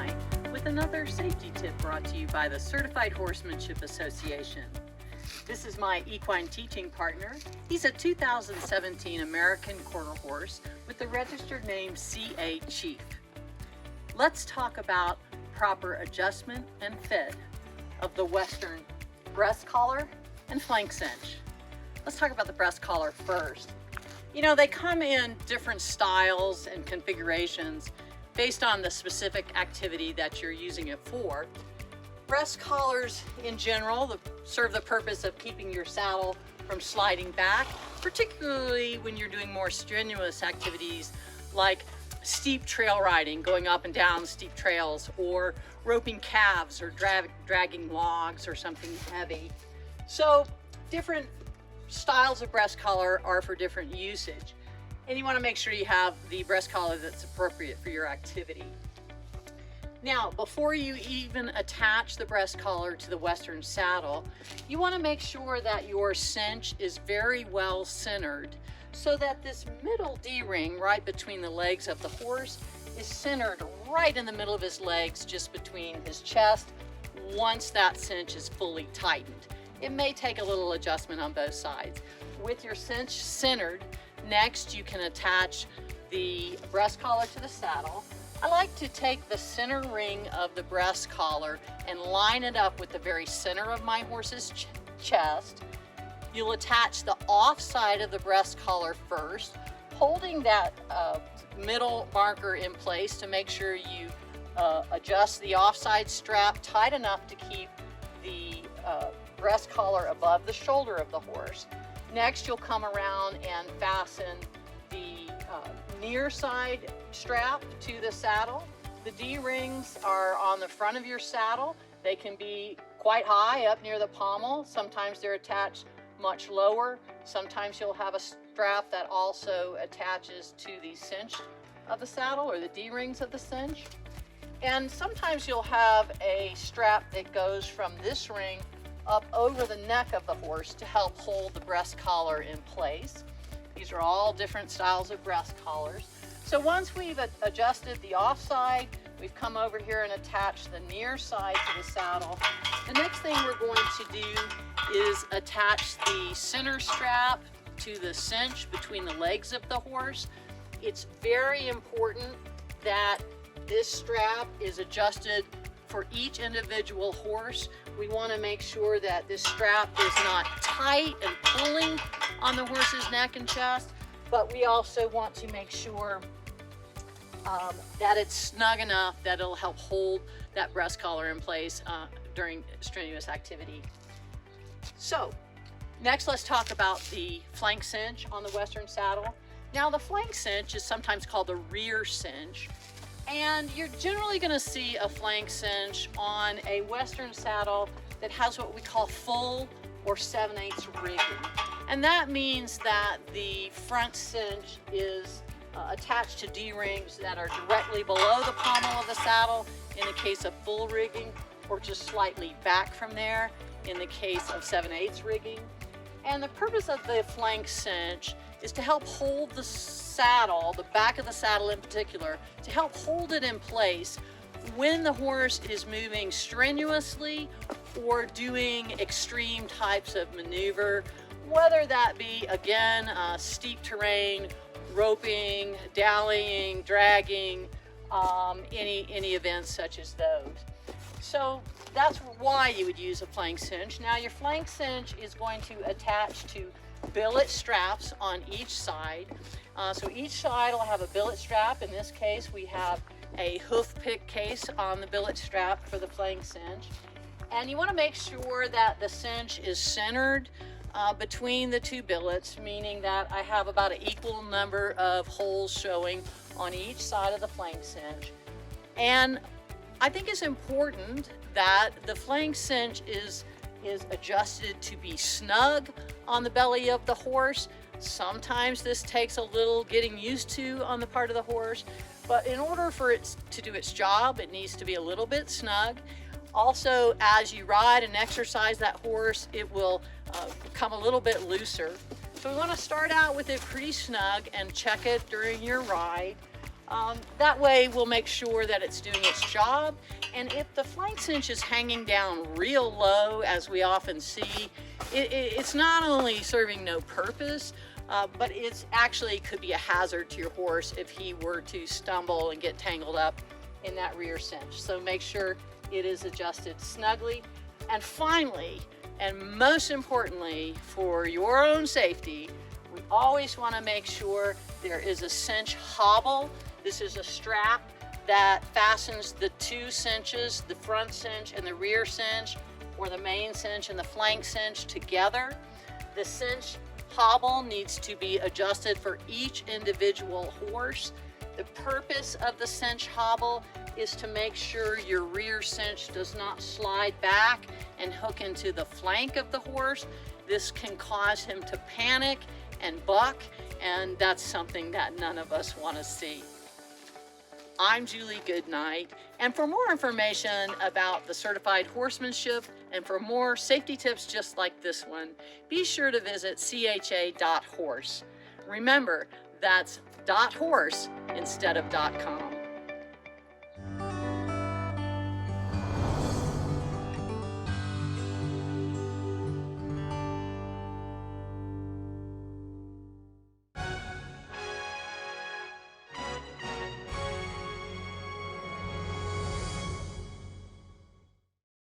Goodnight with another safety tip brought to you by the Certified Horsemanship Association. This is my equine teaching partner. He's a 2017 American quarter horse with the registered name CA Chief. Let's talk about proper adjustment and fit of the Western breast collar and flank cinch. Let's talk about the breast collar first. You know, they come in different styles and configurations based on the specific activity that you're using it for. Breast collars in general serve the purpose of keeping your saddle from sliding back, particularly when you're doing more strenuous activities like steep trail riding, going up and down steep trails, or roping calves or dragging logs or something heavy. So different styles of breast collar are for different usage, and you want to make sure you have the breast collar that's appropriate for your activity. Now, before you even attach the breast collar to the Western saddle, you want to make sure that your cinch is very well centered so that this middle D-ring right between the legs of the horse is centered right in the middle of his legs, just between his chest, once that cinch is fully tightened. It may take a little adjustment on both sides. With your cinch centered, next you can attach the breast collar to the saddle. I like to take the center ring of the breast collar and line it up with the very center of my horse's chest. You'll attach the off side of the breast collar first, holding that middle marker in place to make sure you adjust the offside strap tight enough to keep the breast collar above the shoulder of the horse. Next, you'll come around and fasten the near side strap to the saddle. The D-rings are on the front of your saddle. They can be quite high up near the pommel. Sometimes they're attached much lower. Sometimes you'll have a strap that also attaches to the cinch of the saddle or the D-rings of the cinch. And sometimes you'll have a strap that goes from this ring up over the neck of the horse to help hold the breast collar in place. These are all different styles of breast collars. So once we've adjusted the offside, we've come over here and attached the near side to the saddle. The next thing we're going to do is attach the center strap to the cinch between the legs of the horse. It's very important that this strap is adjusted for each individual horse. We want to make sure that this strap is not tight and pulling on the horse's neck and chest, but we also want to make sure that it's snug enough that it'll help hold that breast collar in place during strenuous activity. So next, let's talk about the flank cinch on the Western saddle. Now, the flank cinch is sometimes called the rear cinch, and you're generally going to see a flank cinch on a Western saddle that has what we call full or 7/8 rigging. And that means that the front cinch is attached to D-rings that are directly below the pommel of the saddle in the case of full rigging, or just slightly back from there in the case of 7/8 rigging. And the purpose of the flank cinch is to help hold the saddle, the back of the saddle in particular, to help hold it in place when the horse is moving strenuously or doing extreme types of maneuver, whether that be, again, steep terrain, roping, dallying, dragging, any events such as those. So that's why you would use a flank cinch. Now, your flank cinch is going to attach to billet straps on each side. So each side will have a billet strap. In this case, we have a hoof pick case on the billet strap for the flank cinch. And you want to make sure that the cinch is centered between the two billets, meaning that I have about an equal number of holes showing on each side of the flank cinch. And I think it's important that the flank cinch is adjusted to be snug on the belly of the horse. Sometimes this takes a little getting used to on the part of the horse, but in order for it to do its job, it needs to be a little bit snug. Also, as you ride and exercise that horse, it will become a little bit looser. So we want to start out with it pretty snug and check it during your ride. That way we'll make sure that it's doing its job. And if the flank cinch is hanging down real low, as we often see, it's not only serving no purpose, but it's actually could be a hazard to your horse if he were to stumble and get tangled up in that rear cinch. So make sure it is adjusted snugly. And finally, and most importantly, for your own safety, we always want to make sure there is a cinch hobble. This is a strap that fastens the two cinches, the front cinch and the rear cinch, or the main cinch and the flank cinch together. The cinch hobble needs to be adjusted for each individual horse. The purpose of the cinch hobble is to make sure your rear cinch does not slide back and hook into the flank of the horse. This can cause him to panic and buck, and that's something that none of us want to see. I'm Julie Goodnight, and for more information about the certified horsemanship and for more safety tips just like this one, be sure to visit cha.horse. Remember, that's .horse instead of .com.